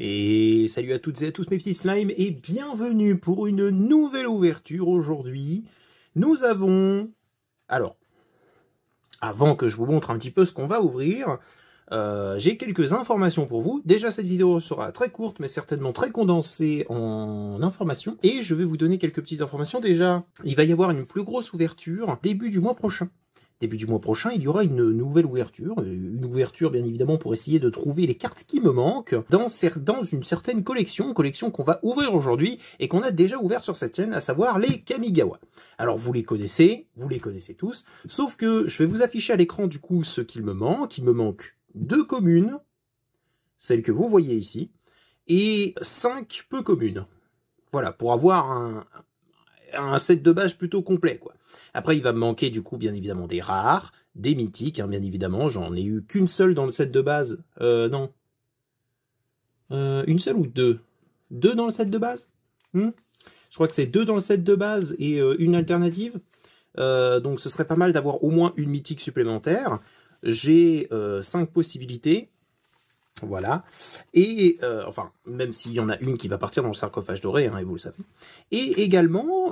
Et salut à toutes et à tous mes petits slimes et bienvenue pour une nouvelle ouverture aujourd'hui. Nous avons... Alors, avant que je vous montre un petit peu ce qu'on va ouvrir, j'ai quelques informations pour vous. Déjà cette vidéo sera très courte mais certainement très condensée en informations. Et je vais vous donner quelques petites informations. Déjà, il va y avoir une plus grosse ouverture début du mois prochain. Début du mois prochain, il y aura une nouvelle ouverture. Une ouverture, bien évidemment, pour essayer de trouver les cartes qui me manquent dans une certaine collection qu'on va ouvrir aujourd'hui et qu'on a déjà ouvert sur cette chaîne, à savoir les Kamigawa. Alors, vous les connaissez tous, sauf que je vais vous afficher à l'écran, du coup, ce qu'il me manque. Il me manque 2 communes, celles que vous voyez ici, et 5 peu communes. Voilà, pour avoir un set de base plutôt complet, quoi. Après, il va me manquer, du coup, bien évidemment, des rares, des mythiques, hein, bien évidemment. J'en ai eu qu'une seule dans le set de base. Non. Une seule ou deux? Deux dans le set de base? Je crois que c'est 2 dans le set de base et une alternative. Donc, ce serait pas mal d'avoir au moins une mythique supplémentaire. J'ai 5 possibilités. Voilà, et enfin, même s'il y en a une qui va partir dans le sarcophage doré, hein, et vous le savez. Et également,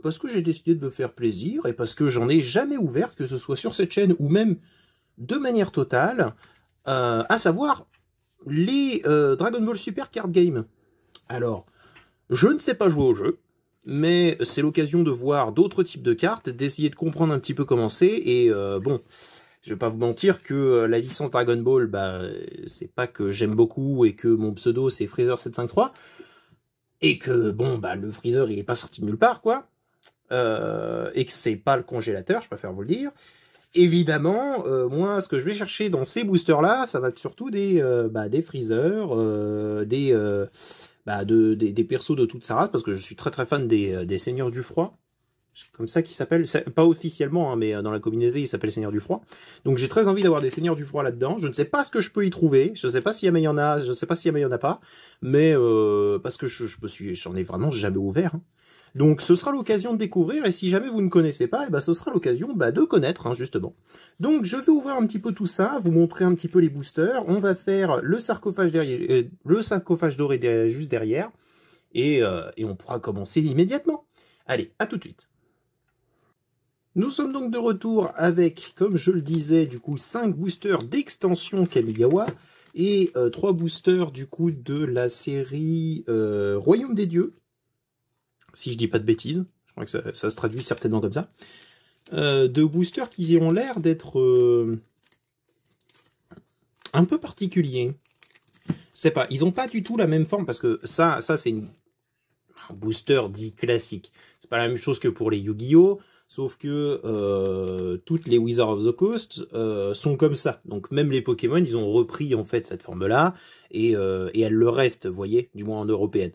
parce que j'ai décidé de me faire plaisir, et parce que j'en ai jamais ouvert, que ce soit sur cette chaîne, ou même de manière totale, à savoir les Dragon Ball Super Card Game. Alors, je ne sais pas jouer au jeu, mais c'est l'occasion de voir d'autres types de cartes, d'essayer de comprendre un petit peu comment c'est, et bon... Je vais pas vous mentir que la licence Dragon Ball, bah, c'est pas que j'aime beaucoup et que mon pseudo c'est Freezer753 et que bon bah le Freezer il est pas sorti de nulle part quoi, et que c'est pas le congélateur, je préfère vous le dire. Évidemment, moi ce que je vais chercher dans ces boosters là, ça va être surtout des Freezer, des persos de toute sa race parce que je suis très fan des Seigneurs du Froid. Comme ça qu'il s'appelle, pas officiellement, hein, mais dans la communauté, il s'appelle Seigneur du Froid. Donc j'ai très envie d'avoir des Seigneurs du Froid là-dedans. Je ne sais pas ce que je peux y trouver, je ne sais pas s'il y en a, je ne sais pas s'il y en a pas, mais parce que j'en ai vraiment jamais ouvert. Hein. Donc ce sera l'occasion de découvrir, et si jamais vous ne connaissez pas, et ben, ce sera l'occasion de connaître, hein, justement. Donc je vais ouvrir un petit peu tout ça, vous montrer un petit peu les boosters. On va faire le sarcophage derrière, le sarcophage doré juste derrière, et on pourra commencer immédiatement. Allez, à tout de suite. Nous sommes donc de retour avec, comme je le disais, du coup 5 boosters d'extension Kamigawa et 3 boosters du coup de la série Royaume des Dieux, si je dis pas de bêtises, je crois que ça se traduit certainement comme ça. 2 boosters qui ont l'air d'être un peu particuliers. Je sais pas, ils ont pas du tout la même forme parce que ça c'est un booster dit classique. C'est pas la même chose que pour les Yu-Gi-Oh! Sauf que toutes les Wizards of the Coast sont comme ça. Donc même les Pokémon, ils ont repris en fait cette forme-là. Et elles le restent, vous voyez, du moins en européenne.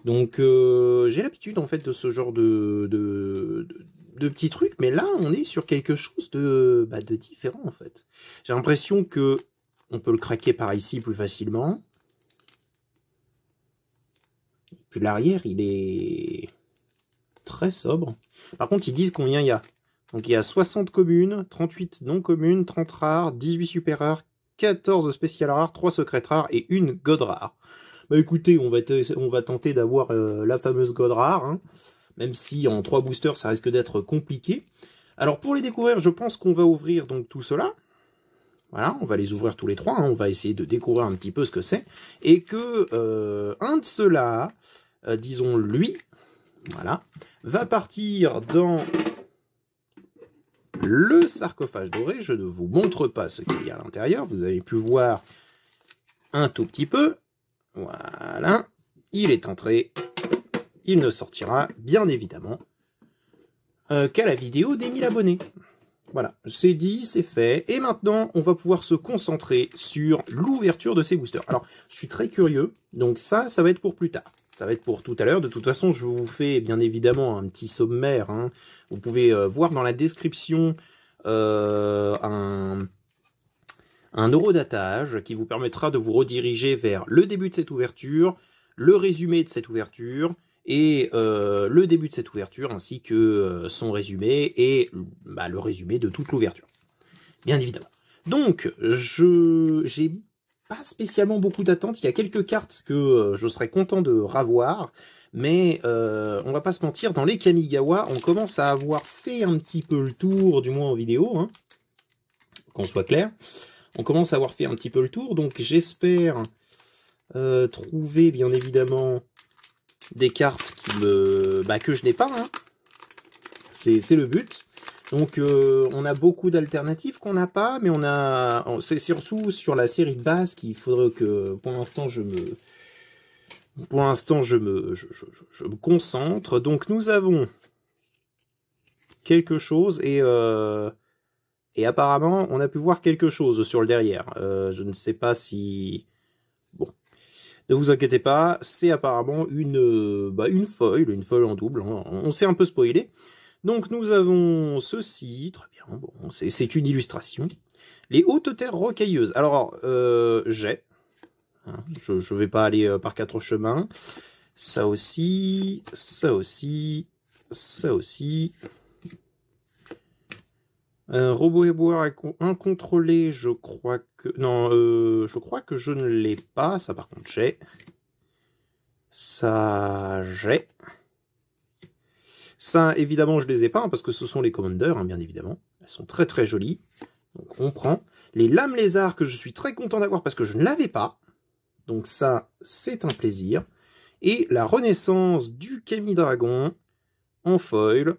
Donc j'ai l'habitude en fait de ce genre de petits trucs. Mais là, on est sur quelque chose de différent en fait. J'ai l'impression que on peut le craquer par ici plus facilement. Puis l'arrière, il est... très sobre. Par contre, ils disent combien il y a. Donc il y a 60 communes, 38 non communes, 30 rares, 18 super rares, 14 spéciales rares, 3 secrètes rares et une god rare. Bah écoutez, on va tenter d'avoir la fameuse god rare, hein, même si en 3 boosters ça risque d'être compliqué. Alors pour les découvrir, je pense qu'on va ouvrir donc tout cela. Voilà, on va les ouvrir tous les 3, hein, on va essayer de découvrir un petit peu ce que c'est. Et que un de ceux-là, disons lui, voilà, va partir dans le sarcophage doré. Je ne vous montre pas ce qu'il y a à l'intérieur. Vous avez pu voir un tout petit peu. Voilà. Il est entré. Il ne sortira, bien évidemment, qu'à la vidéo des 1000 abonnés. Voilà, c'est dit, c'est fait. Et maintenant, on va pouvoir se concentrer sur l'ouverture de ces boosters. Alors, je suis très curieux. Donc ça va être pour plus tard. Ça va être pour tout à l'heure. De toute façon, je vous fais bien évidemment un petit sommaire. Hein. Vous pouvez voir dans la description un horodatage qui vous permettra de vous rediriger vers le début de cette ouverture, le résumé de cette ouverture, et le début de cette ouverture, ainsi que son résumé, et le résumé de toute l'ouverture. Bien évidemment. Donc, j'ai pas spécialement beaucoup d'attentes. Il y a quelques cartes que je serais content de ravoir. Mais on va pas se mentir, dans les Kamigawa, on commence à avoir fait un petit peu le tour, du moins en vidéo, hein, qu'on soit clair. On commence à avoir fait un petit peu le tour, donc j'espère trouver bien évidemment des cartes qui que je n'ai pas. Hein. C'est le but. Donc on a beaucoup d'alternatives qu'on n'a pas, mais c'est surtout sur la série de base qu'il faudrait que pour l'instant je me concentre. Donc nous avons quelque chose et apparemment on a pu voir quelque chose sur le derrière. Je ne sais pas si... Bon, ne vous inquiétez pas, c'est apparemment une foil en double. Hein. On s'est un peu spoilé. Donc nous avons ceci, très bien, bon, c'est une illustration. Les hautes terres rocailleuses. Alors, j'ai... Je ne vais pas aller par quatre chemins. Ça aussi, ça aussi, ça aussi. Un robot et boire incontrôlé, je crois que... Non, je crois que je ne l'ai pas. Ça, par contre, j'ai. Ça, j'ai. Ça, évidemment, je les ai pas, hein, parce que ce sont les Commanders, hein, bien évidemment. Elles sont très très jolies. Donc, on prend. Les lames lézards, que je suis très content d'avoir, parce que je ne l'avais pas. Donc ça, c'est un plaisir. Et la renaissance du Kami-Dragon en foil.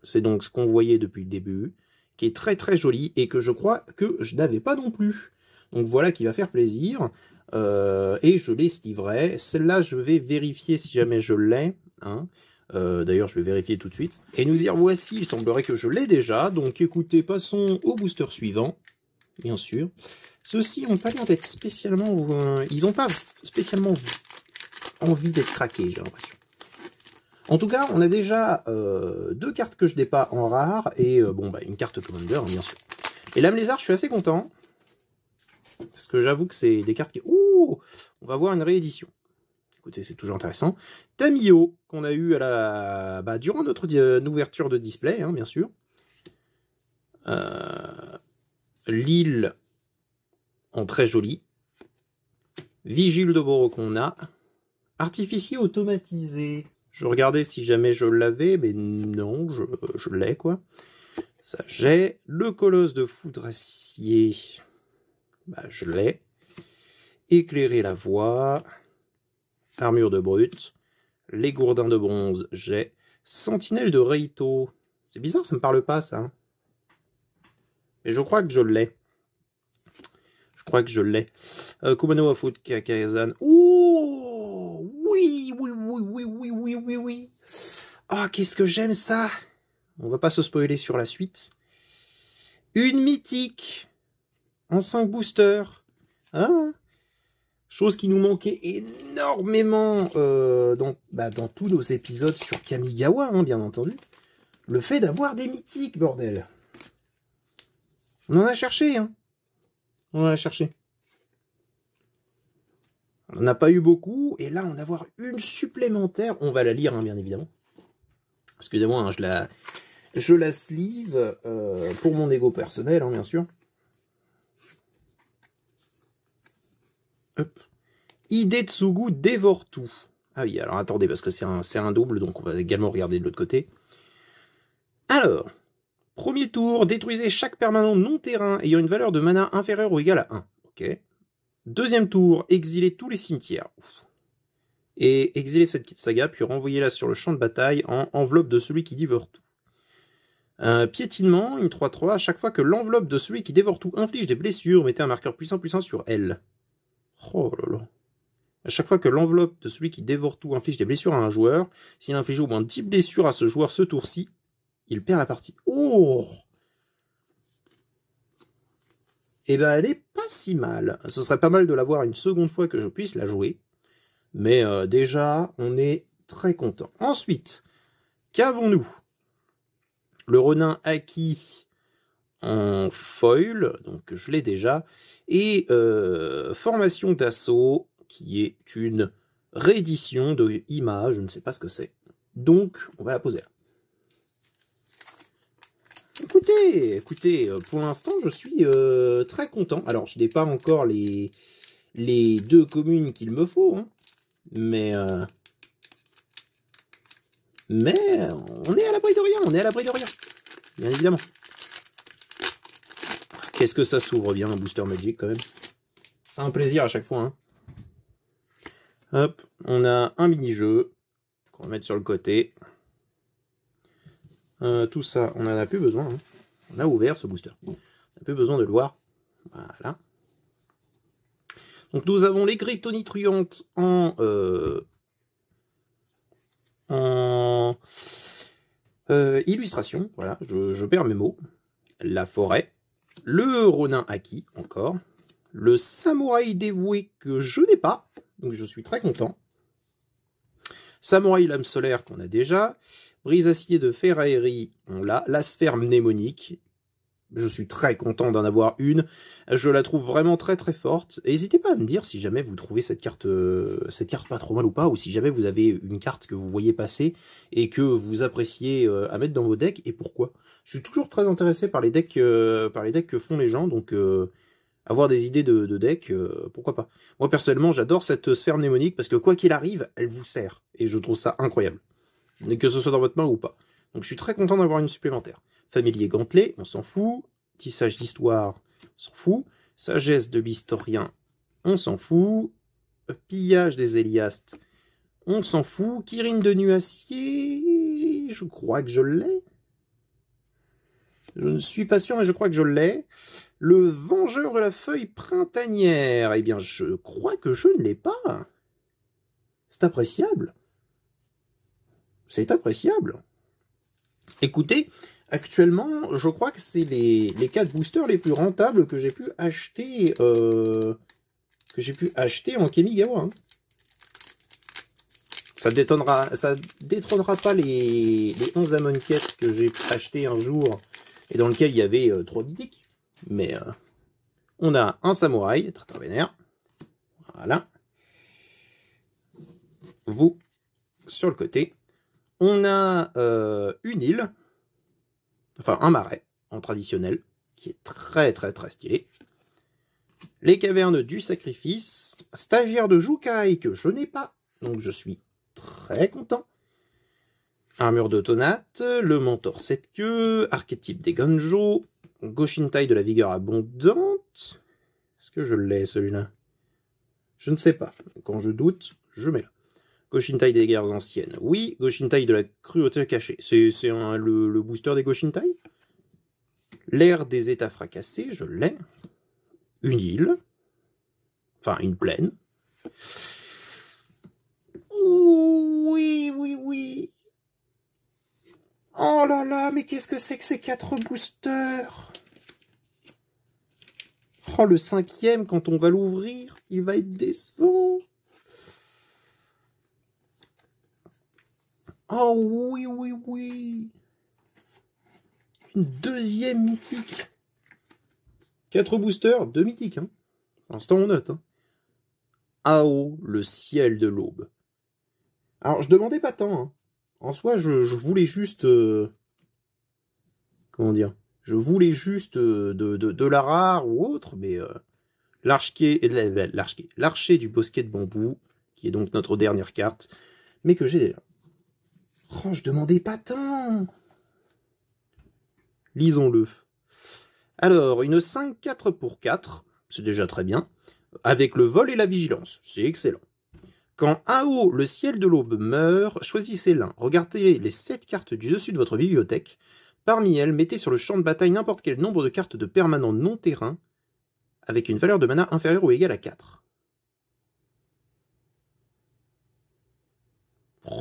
C'est donc ce qu'on voyait depuis le début, qui est très très joli et que je crois que je n'avais pas non plus. Donc voilà qui va faire plaisir. Et je les livrerai. Celle-là, je vais vérifier si jamais je l'ai. Hein. D'ailleurs, je vais vérifier tout de suite. Et nous y revoici. Il semblerait que je l'ai déjà. Donc écoutez, passons au booster suivant. Bien sûr. Ceux-ci n'ont pas l'air d'être spécialement... ils n'ont pas spécialement envie d'être craqués, j'ai l'impression. En tout cas, on a déjà 2 cartes que je n'ai pas en rare, et une carte Commander, hein, bien sûr. Et Lame Lézard, je suis assez content, parce que j'avoue que c'est des cartes qui... Ouh, on va voir une réédition. Écoutez, c'est toujours intéressant. Tamiyo, qu'on a eu à la... durant notre ouverture de display, hein, bien sûr. L'île... en très joli. Vigile de Boro qu'on a. Artificier automatisé. Je regardais si jamais je l'avais, mais non, je l'ai, quoi. Ça, j'ai. Le colosse de Foudrassier. Je l'ai. Éclairer la voie. Armure de brute. Les gourdins de bronze, j'ai. Sentinelle de Reito. C'est bizarre, ça me parle pas, ça. Mais je crois que je l'ai. Je crois que je l'ai. Kumano Afoot Kakazan. Oh oui, oui, oui, oui, oui, oui, oui, oui. Ah, qu'est-ce que j'aime ça. On va pas se spoiler sur la suite. Une mythique. En 5 boosters. Hein? Chose qui nous manquait énormément dans tous nos épisodes sur Kamigawa, hein, bien entendu. Le fait d'avoir des mythiques, bordel. On en a cherché, hein. On va la chercher. On n'a pas eu beaucoup, et là, on va avoir une supplémentaire. On va la lire, hein, bien évidemment. Excusez-moi, hein, je la sleeve pour mon ego personnel, hein, bien sûr. Hop. Hidetsugu dévore tout. Ah oui, alors attendez, parce que c'est un double, donc on va également regarder de l'autre côté. Alors... Premier tour, détruisez chaque permanent non-terrain ayant une valeur de mana inférieure ou égale à 1. Ok. Deuxième tour, exilez tous les cimetières. Et exilez cette saga, puis renvoyez-la sur le champ de bataille en enveloppe de celui qui dévore tout. Piétinement, une 3-3. À chaque fois que l'enveloppe de celui qui dévore tout inflige des blessures, mettez un marqueur puissant sur elle. Oh là là. À chaque fois que l'enveloppe de celui qui dévore tout inflige des blessures à un joueur, s'il inflige au moins 10 blessures à ce joueur ce tour-ci, il perd la partie. Oh! Eh ben, elle est pas si mal. Ce serait pas mal de l'avoir une seconde fois que je puisse la jouer. Mais déjà, on est très content. Ensuite, qu'avons-nous? Le Renin acquis en foil, donc je l'ai déjà. Et Formation d'assaut, qui est une réédition de Ima, je ne sais pas ce que c'est. Donc, on va la poser là. écoutez, pour l'instant, je suis très content. Alors, je n'ai pas encore les 2 communes qu'il me faut, hein, mais on est à l'abri de rien, bien évidemment. Qu'est-ce que ça s'ouvre bien, un booster Magic, quand même. C'est un plaisir à chaque fois, hein. Hop, on a un mini-jeu qu'on va mettre sur le côté. Tout ça, on n'en a plus besoin, hein. On a ouvert ce booster. On n'a plus besoin de le voir. Voilà. Donc nous avons les griffes tonitruantes en illustration. Voilà, je perds mes mots. La forêt. Le Ronin acquis, encore. Le samouraï dévoué que je n'ai pas. Donc je suis très content. Samouraï lame solaire qu'on a déjà. Brise acier de Ferraillerie, on l'a. La sphère mnémonique. Je suis très content d'en avoir une. Je la trouve vraiment très très forte. N'hésitez pas à me dire si jamais vous trouvez cette carte pas trop mal ou pas, ou si jamais vous avez une carte que vous voyez passer et que vous appréciez à mettre dans vos decks, et pourquoi. Je suis toujours très intéressé par les decks que font les gens, donc avoir des idées de deck, pourquoi pas. Moi personnellement, j'adore cette sphère mnémonique parce que quoi qu'il arrive, elle vous sert. Et je trouve ça incroyable. Que ce soit dans votre main ou pas. Donc je suis très content d'avoir une supplémentaire. Familier gantelet, on s'en fout. Tissage d'histoire, on s'en fout. Sagesse de l'historien, on s'en fout. Pillage des Héliastes, on s'en fout. Kirin de Nuacier, je crois que je l'ai. Je ne suis pas sûr, mais je crois que je l'ai. Le Vengeur de la feuille printanière, eh bien je crois que je ne l'ai pas. C'est appréciable. C'est appréciable. Écoutez, actuellement, je crois que c'est les 4 boosters les plus rentables que j'ai pu acheter en Kamigawa. Hein. Ça détrônera pas les 11 Amonkhet que j'ai acheté un jour et dans lequel il y avait 3 mythiques. Mais on a un samouraï, très très vénère. Voilà. Vous, sur le côté. On a une île, enfin un marais en traditionnel, qui est très très très stylé. Les cavernes du sacrifice, stagiaire de Jukai que je n'ai pas, donc je suis très content. Armure d'autonate, le mentor 7 queues, archétype des Gonjo, Goshintai de la vigueur abondante. Est-ce que je l'ai celui-là? Je ne sais pas. Quand je doute, je mets là. Goshintai des guerres anciennes, oui. Goshintai de la cruauté cachée, c'est le booster des Goshintai. L'ère des états fracassés, je l'ai. Une île. Enfin, une plaine. Oui, oui, oui. Oh là là, mais qu'est-ce que c'est que ces 4 boosters? Oh, le 5e, quand on va l'ouvrir, il va être décevant. Oh oui, oui, oui. Une 2e mythique. 4 boosters, 2 mythiques. Hein. Pour l'instant, on note. Hein. Ao, le ciel de l'aube. Alors, je demandais pas tant. Hein. En soi, je voulais juste... comment dire? Je voulais juste de la rare ou autre, mais... l'archer du bosquet de bambou, qui est donc notre dernière carte, mais que j'ai déjà. Oh, je demandais pas tant. Lisons-le. Alors, une 5-4 pour 4, c'est déjà très bien. Avec le vol et la vigilance, c'est excellent. Quand Ao, le ciel de l'aube, meurt, choisissez l'un. Regardez les 7 cartes du dessus de votre bibliothèque. Parmi elles, mettez sur le champ de bataille n'importe quel nombre de cartes de permanents non-terrain avec une valeur de mana inférieure ou égale à 4.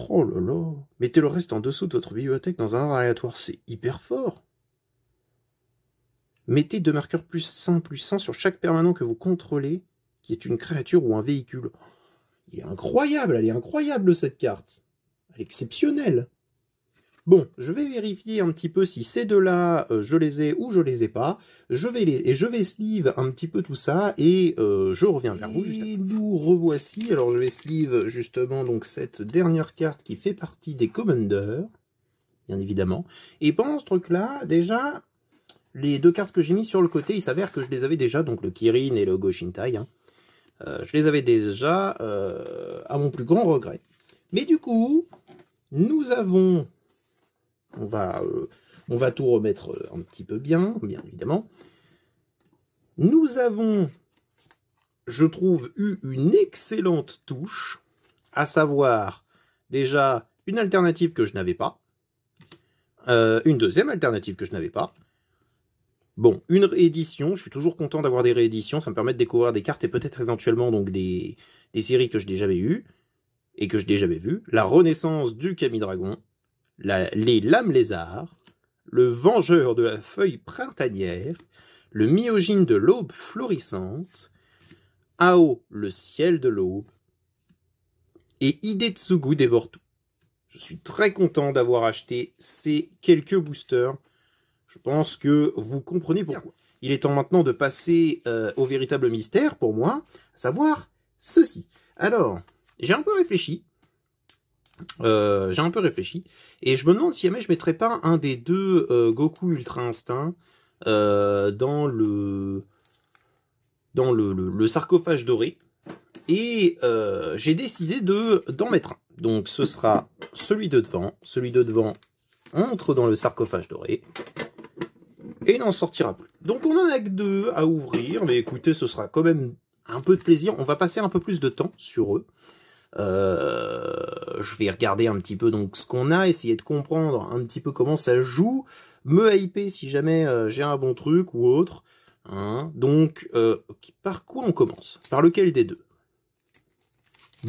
Oh là là. Mettez le reste en dessous de votre bibliothèque dans un ordre aléatoire. C'est hyper fort. Mettez 2 marqueurs +1/+1 sur chaque permanent que vous contrôlez, qui est une créature ou un véhicule. Il est incroyable, elle est incroyable cette carte. Elle est exceptionnelle. Bon, je vais vérifier un petit peu si ces deux-là, je les ai ou je les ai pas. Je vais sleeve un petit peu tout ça et je reviens vers vous juste après. Et nous revoici. Alors je vais sleeve justement donc cette dernière carte qui fait partie des Commanders, bien évidemment. Et pendant ce truc-là, déjà, les deux cartes que j'ai mis sur le côté, il s'avère que je les avais déjà, donc le Kirin et le Goshintai. Hein. Je les avais déjà, à mon plus grand regret. Mais du coup, nous avons... On va tout remettre un petit peu bien évidemment. Nous avons, je trouve, eu une excellente touche, à savoir, déjà, une alternative que je n'avais pas, une deuxième alternative que je n'avais pas. Bon, une réédition, je suis toujours content d'avoir des rééditions, ça me permet de découvrir des cartes et peut-être éventuellement donc des séries que je n'ai jamais eues et que je n'ai jamais vues. La renaissance du Kami-Dragon, les Lames Lézards, le Vengeur de la Feuille Printanière, le Myojin de l'Aube Florissante, Ao, le Ciel de l'Aube, et Hidetsugu dévore tout. Je suis très content d'avoir acheté ces quelques boosters. Je pense que vous comprenez pourquoi. Il est temps maintenant de passer au véritable mystère pour moi, à savoir ceci. Alors, j'ai un peu réfléchi. Et je me demande si jamais je mettrais pas un des deux Goku Ultra Instinct dans le sarcophage doré. Et j'ai décidé d'en mettre un. Donc ce sera celui de devant. Celui de devant entre dans le sarcophage doré. Et n'en sortira plus. Donc on en a que deux à ouvrir. Mais écoutez, ce sera quand même un peu de plaisir. On va passer un peu plus de temps sur eux. Je vais regarder un petit peu donc ce qu'on a, essayer de comprendre un petit peu comment ça joue, me hyper si jamais j'ai un bon truc ou autre. Hein. Donc, par quoi on commence? Par lequel des deux?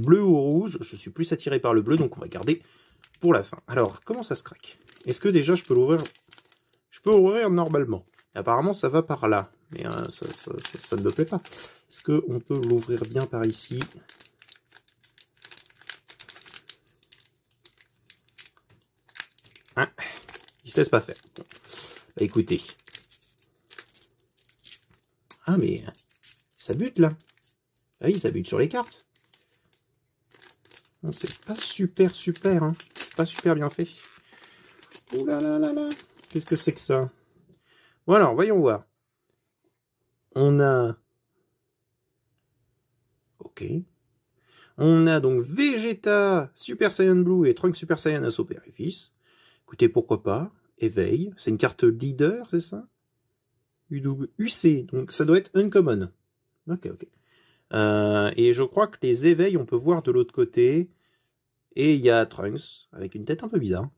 Bleu ou rouge? Je suis plus attiré par le bleu, donc on va garder pour la fin. Alors, comment ça se craque? Est-ce que déjà je peux l'ouvrir? Je peux ouvrir normalement. Apparemment, ça va par là, mais ça ne me plaît pas. Est-ce qu'on peut l'ouvrir bien par ici? Hein, il se laisse pas faire. Bon. Bah, écoutez. Ah, mais ça bute là. Ah oui, ça bute sur les cartes. C'est pas super, hein. C'est pas super bien fait. Ouh là là là là. Qu'est-ce que c'est que ça? Bon alors, voyons voir. On a... Ok. On a donc Vegeta Super Saiyan Blue et Trunks Super Saiyan Assaut Père et Fils. Écoutez, pourquoi pas. Éveil. C'est une carte leader, c'est ça? UC. Donc ça doit être uncommon. Ok, ok. Et je crois que les éveils, on peut voir de l'autre côté. Et il y a Trunks, avec une tête un peu bizarre.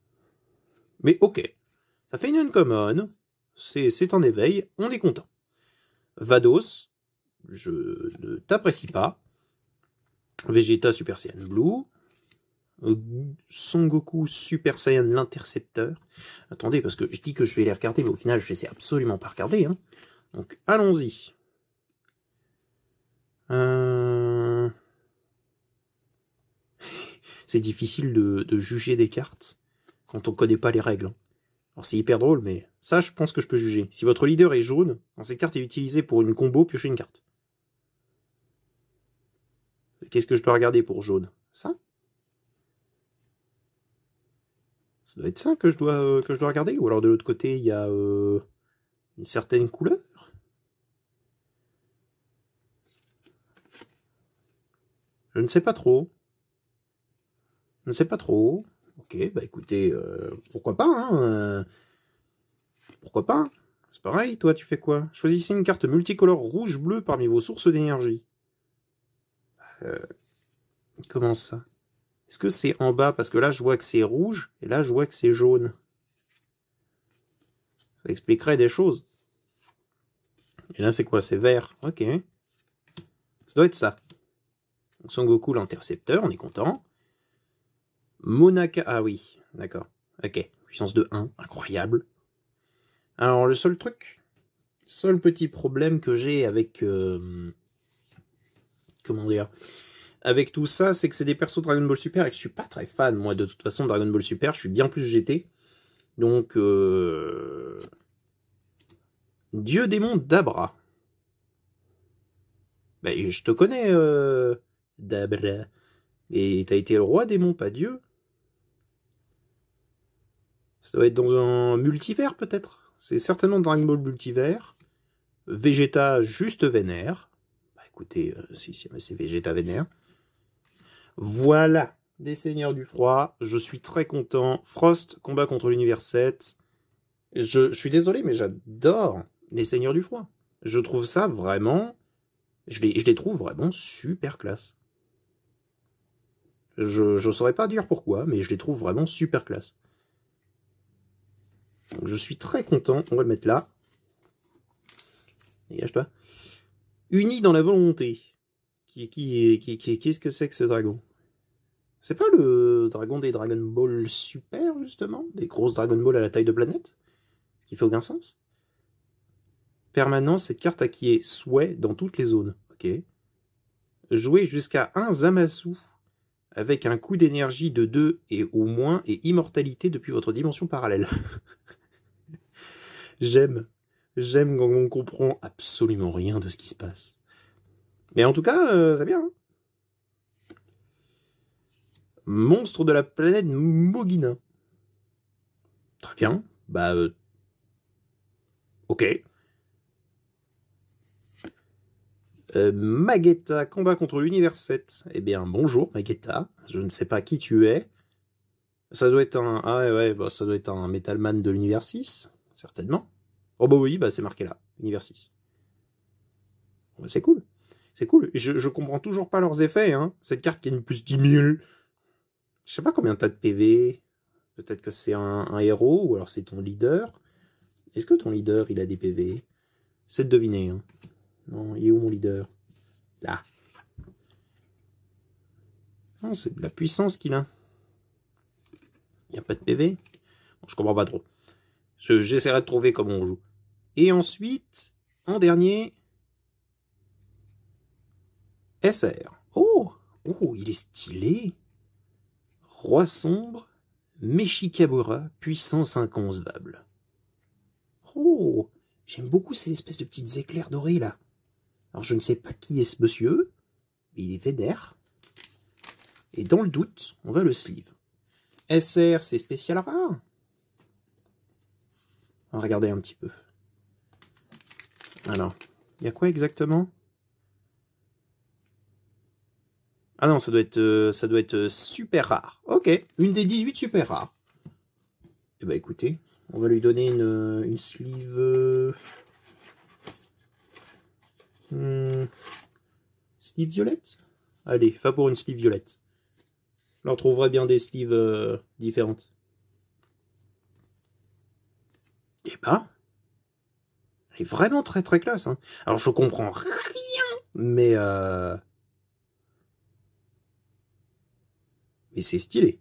Mais ok. Ça fait une uncommon. C'est un éveil. On est content. Vados. Je ne t'apprécie pas. Vegeta Super Saiyan Blue. Son Goku Super Saiyan l'Intercepteur. Attendez, parce que je dis que je vais les regarder, mais au final, je les ai absolument pas regardés. Hein. Donc, allons-y. C'est difficile de juger des cartes quand on connaît pas les règles. Hein. Alors, c'est hyper drôle, mais ça, je pense que je peux juger. Si votre leader est jaune, quand cette carte est utilisée pour une combo, piochez une carte. Qu'est-ce que je dois regarder pour jaune? Ça? Ça doit être ça que je dois regarder? Ou alors de l'autre côté, il y a une certaine couleur? Je ne sais pas trop. Je ne sais pas trop. Ok, bah écoutez, pourquoi pas, hein pourquoi pas? C'est pareil, toi, tu fais quoi? Choisissez une carte multicolore rouge-bleu parmi vos sources d'énergie. Comment ça? Est-ce que c'est en bas? Parce que là, je vois que c'est rouge, et là, je vois que c'est jaune. Ça expliquerait des choses. Et là, c'est quoi? C'est vert. Ok. Ça doit être ça. Donc, Son Goku, l'intercepteur, on est content. Monaka... Ah oui, d'accord. Ok. Puissance de 1, incroyable. Alors, le seul petit problème que j'ai avec... comment dire? Avec tout ça, c'est que c'est des persos Dragon Ball Super et que je suis pas très fan, moi, de toute façon, de Dragon Ball Super. Je suis bien plus GT. Donc, Dieu démon Dabra. Ben, je te connais, Dabra. Et t'as été le roi démon, pas Dieu. Ça doit être dans un multivers, peut-être. C'est certainement Dragon Ball Multivers. Vegeta juste vénère. Bah écoutez, si c'est Vegeta vénère. Voilà, des Seigneurs du Froid. Je suis très content. Frost, combat contre l'univers 7. Je suis désolé, mais j'adore les Seigneurs du Froid. Je trouve ça vraiment... Je les trouve vraiment super classe. Je saurais pas dire pourquoi, mais je les trouve vraiment super classe. Donc je suis très content. On va le mettre là. Dégage-toi. Unis dans la volonté. Qu'est-ce que c'est que ce dragon? C'est pas le dragon des Dragon Ball Super, justement? Des grosses Dragon Ball à la taille de planète? Ce qui fait aucun sens. Permanence, cette carte acquiert souhait dans toutes les zones. Ok. Jouer jusqu'à un Zamasu avec un coût d'énergie de 2 et au moins et immortalité depuis votre dimension parallèle. J'aime quand on comprend absolument rien de ce qui se passe. Mais en tout cas, c'est bien. Hein. Monstre de la planète Mogina. Très bien. Bah, ok. Magetta, combat contre l'univers 7. Eh bien, bonjour Magetta. Je ne sais pas qui tu es. Ça doit être un... Ah ouais, bah, ça doit être un Metalman de l'univers 6, certainement. Oh bah oui, bah c'est marqué là, univers 6. Bah, c'est cool. C'est cool. Je comprends toujours pas leurs effets, hein. Cette carte qui a une plus 10 000. Je sais pas combien t'as de PV. Peut-être que c'est un héros, ou alors c'est ton leader. Est-ce que ton leader, il a des PV? C'est de deviner, hein. Non, il est où mon leader? Là. Non, c'est de la puissance qu'il a. Il n'y a pas de PV? Bon, je comprends pas trop. J'essaierai de trouver comment on joue. Et ensuite, en dernier... SR. Oh! Oh, il est stylé. Roi sombre, Meshikabura, puissance inconcevable. Oh! J'aime beaucoup ces espèces de petites éclairs dorés, là. Alors, je ne sais pas qui est ce monsieur, mais il est vénère. Et dans le doute, on va le sleeve. SR, c'est spécial rare. On va regarder un petit peu. Alors, il y a quoi exactement? Ah non, ça doit être super rare. Ok, une des 18 super rares. Eh ben écoutez, on va lui donner une sleeve... sleeve violette? Allez, va pour une sleeve violette. Là, on trouverait bien des sleeves différentes. Eh ben, elle est vraiment très très classe. Hein. Alors, je comprends rien, mais c'est stylé.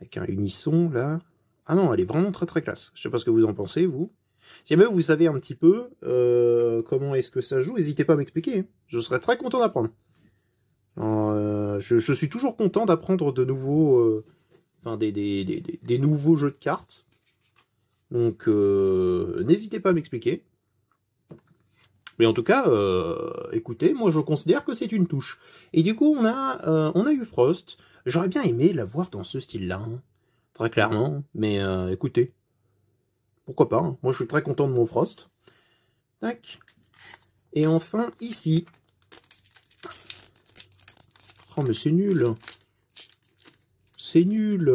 Avec un unisson, là. Ah non, elle est vraiment très très classe. Je sais pas ce que vous en pensez, vous. Si jamais vous savez un petit peu comment est-ce que ça joue, n'hésitez pas à m'expliquer. Hein. Je serais très content d'apprendre. Je suis toujours content d'apprendre de nouveaux... Enfin, des nouveaux jeux de cartes. Donc, n'hésitez pas à m'expliquer. Mais en tout cas, écoutez, moi je considère que c'est une touche. Et du coup, on a eu Frost. J'aurais bien aimé la voir dans ce style-là, hein, très clairement. Mais écoutez, pourquoi pas, hein. Moi je suis très content de mon Frost. Tac. Et enfin, ici. Oh, mais c'est nul. C'est nul.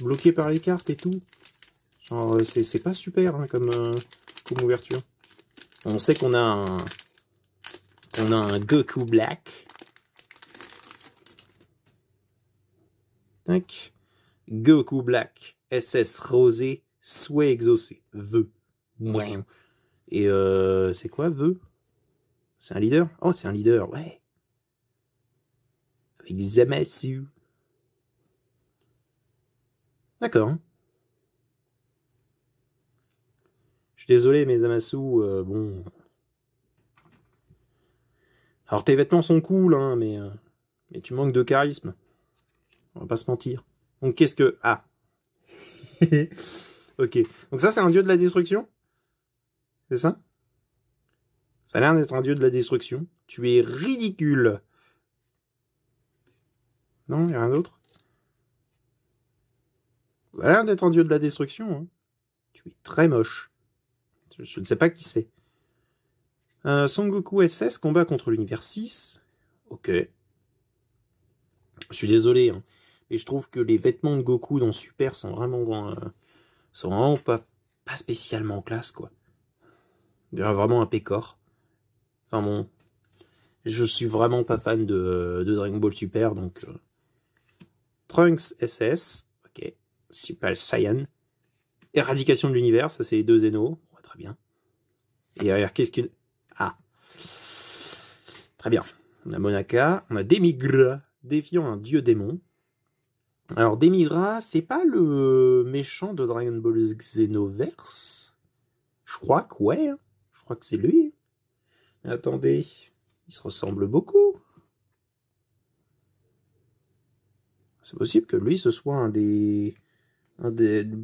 Bloqué par les cartes et tout. Genre, c'est pas super hein, comme ouverture. On sait qu'on a un Goku Black. Tac. Goku Black. SS Rosé. Souhait exaucé. Vœu. Et c'est quoi, Vœu? C'est un leader? Oh, c'est un leader, ouais. Avec Zamasu. D'accord. Je suis désolé, mais Zamasu, bon... Alors, tes vêtements sont cool, hein, mais tu manques de charisme. On va pas se mentir. Donc, qu'est-ce que... Ah. Ok. Donc ça, c'est un dieu de la destruction? C'est ça? Ça a l'air d'être un dieu de la destruction. Tu es ridicule. Non, il n'y a rien d'autre? Ça a l'air d'être un dieu de la destruction, hein. Tu es très moche. Je ne sais pas qui c'est. Son Goku SS, combat contre l'univers 6. Ok. Je suis désolé, hein, mais je trouve que les vêtements de Goku dans Super sont vraiment pas spécialement classe, quoi. On dirait vraiment un pécor. Enfin bon, je suis vraiment pas fan de Dragon Ball Super, donc... Trunks SS, ok. Super Saiyan. Éradication de l'univers, ça c'est les deux Zeno. Ouais, très bien. Et derrière, qu'est-ce que... Ah. Très bien. On a Monaka, on a Demigra, défiant un dieu démon. Alors Demigra, c'est pas le méchant de Dragon Ball Xenoverse? Je crois que ouais. Je crois que c'est lui. Mais attendez, il se ressemble beaucoup. C'est possible que lui, ce soit un des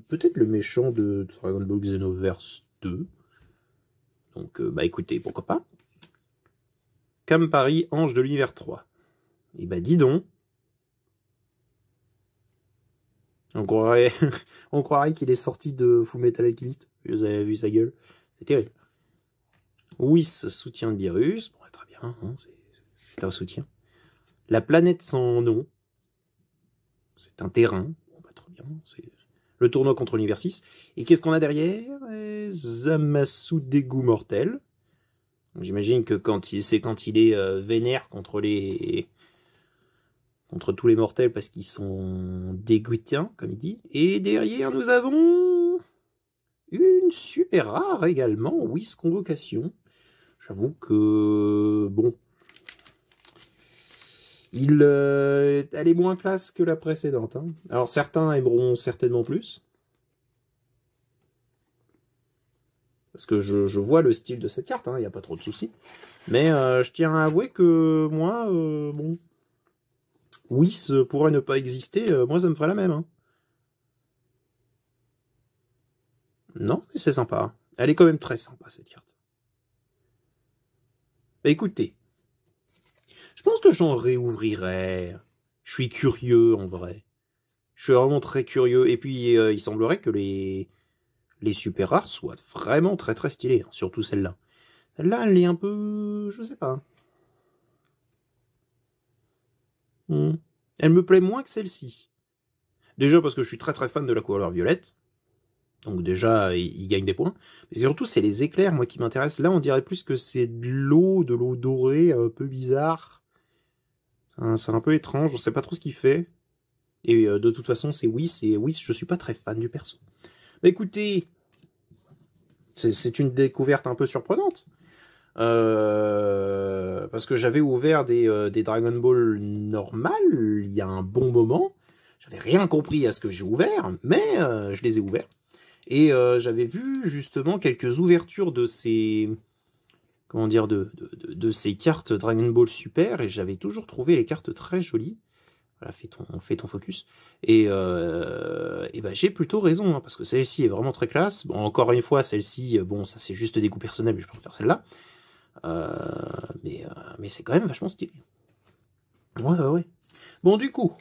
peut-être le méchant de Dragon Ball Xenoverse 2. Donc, bah écoutez, pourquoi pas. Campari, ange de l'univers 3. Et bah dis donc. On croirait, on croirait qu'il est sorti de Fullmetal Alchemist. Vous avez vu sa gueule. C'est terrible. Whis, soutien de virus. Bon, très bien, hein, c'est un soutien. La planète sans nom. C'est un terrain. Bon, bah, très bien. C'est le tournoi contre l'univers 6. Et qu'est-ce qu'on a derrière? Zamasu d'égout mortel. J'imagine que c'est quand il est vénère contre tous les mortels parce qu'ils sont dégoûtants, comme il dit. Et derrière, nous avons une super rare également, Whis Convocation. J'avoue que, bon, elle est moins classe que la précédente. Hein. Alors certains aimeront certainement plus. Parce que je vois le style de cette carte, il n'y a pas trop de soucis. Mais je tiens à avouer que moi, bon, Whis pourrait ne pas exister, moi ça me ferait la même. Hein. Non, mais c'est sympa. Elle est quand même très sympa cette carte. Bah, écoutez, je pense que j'en réouvrirai. Je suis curieux en vrai. Je suis vraiment très curieux. Et puis il semblerait que les super rares soient vraiment très très stylés, hein, surtout celle-là. Celle-là, elle est un peu... je sais pas. Elle me plaît moins que celle-ci. Déjà parce que je suis très très fan de la couleur violette. Donc déjà, il gagne des points. Mais surtout, c'est les éclairs, moi, qui m'intéressent. Là, on dirait plus que c'est de l'eau dorée, un peu bizarre. C'est un peu étrange, on sait pas trop ce qu'il fait. Et de toute façon, c'est Whis, et Whis, je suis pas très fan du perso. Mais écoutez, c'est une découverte un peu surprenante. Parce que j'avais ouvert des Dragon Ball normales il y a un bon moment. J'avais rien compris à ce que j'ai ouvert, mais je les ai ouverts. Et j'avais vu justement quelques ouvertures de ces... comment dire, de ces cartes Dragon Ball Super, et j'avais toujours trouvé les cartes très jolies. Voilà, fais ton focus. Et bah, j'ai plutôt raison, hein, parce que celle-ci est vraiment très classe. Bon, encore une fois, celle-ci, bon, ça c'est juste des goûts personnels, mais je préfère celle-là. Mais c'est quand même vachement stylé. Ouais. Bon, du coup,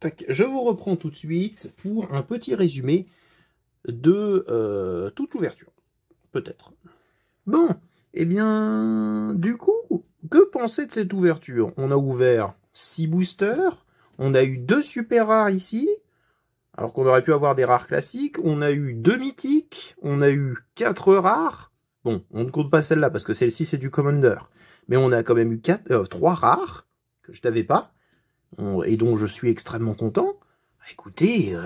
tac, je vous reprends tout de suite pour un petit résumé de toute l'ouverture. Peut-être. Bon, eh bien, du coup, que penser de cette ouverture? On a ouvert 6 boosters, on a eu 2 super rares ici, alors qu'on aurait pu avoir des rares classiques, on a eu 2 mythiques, on a eu 4 rares, bon, on ne compte pas celle-là, parce que celle-ci c'est du Commander, mais on a quand même eu 3 rares, que je n'avais pas, et dont je suis extrêmement content. Écoutez,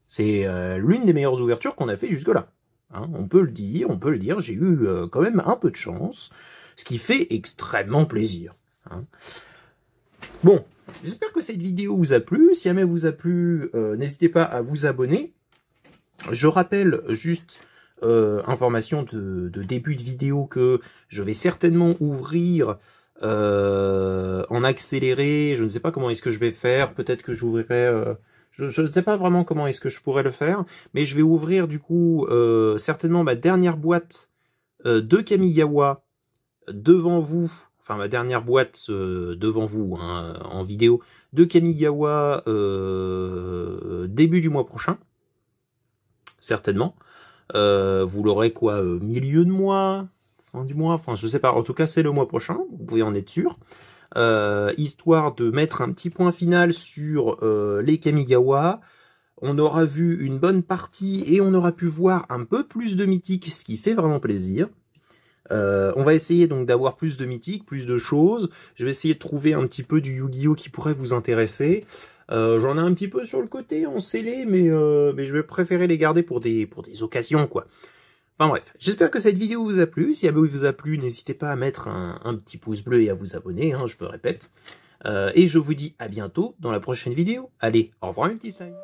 c'est l'une des meilleures ouvertures qu'on a fait jusque-là. Hein, on peut le dire, j'ai eu quand même un peu de chance, ce qui fait extrêmement plaisir. Hein. Bon, j'espère que cette vidéo vous a plu. Si jamais vous a plu, n'hésitez pas à vous abonner. Je rappelle juste, information de début de vidéo, que je vais certainement ouvrir en accéléré. Je ne sais pas comment est-ce que je vais faire. Peut-être que j'ouvrirai... je ne sais pas vraiment comment est-ce que je pourrais le faire, mais je vais ouvrir du coup certainement ma dernière boîte de Kamigawa devant vous, enfin ma dernière boîte devant vous hein, en vidéo de Kamigawa début du mois prochain. certainement. Vous l'aurez quoi, milieu de mois, fin du mois, enfin je sais pas, en tout cas c'est le mois prochain, vous pouvez en être sûr. Histoire de mettre un petit point final sur les Kamigawa. On aura vu une bonne partie et on aura pu voir un peu plus de mythiques, ce qui fait vraiment plaisir. On va essayer donc d'avoir plus de mythiques, plus de choses. Je vais essayer de trouver un petit peu du Yu-Gi-Oh qui pourrait vous intéresser. J'en ai un petit peu sur le côté en scellé, mais je vais préférer les garder pour des occasions, quoi. Enfin bref, j'espère que cette vidéo vous a plu. Si elle vous a plu, n'hésitez pas à mettre un petit pouce bleu et à vous abonner, hein, je me répète. Et je vous dis à bientôt dans la prochaine vidéo. Allez, au revoir mes petits slimes.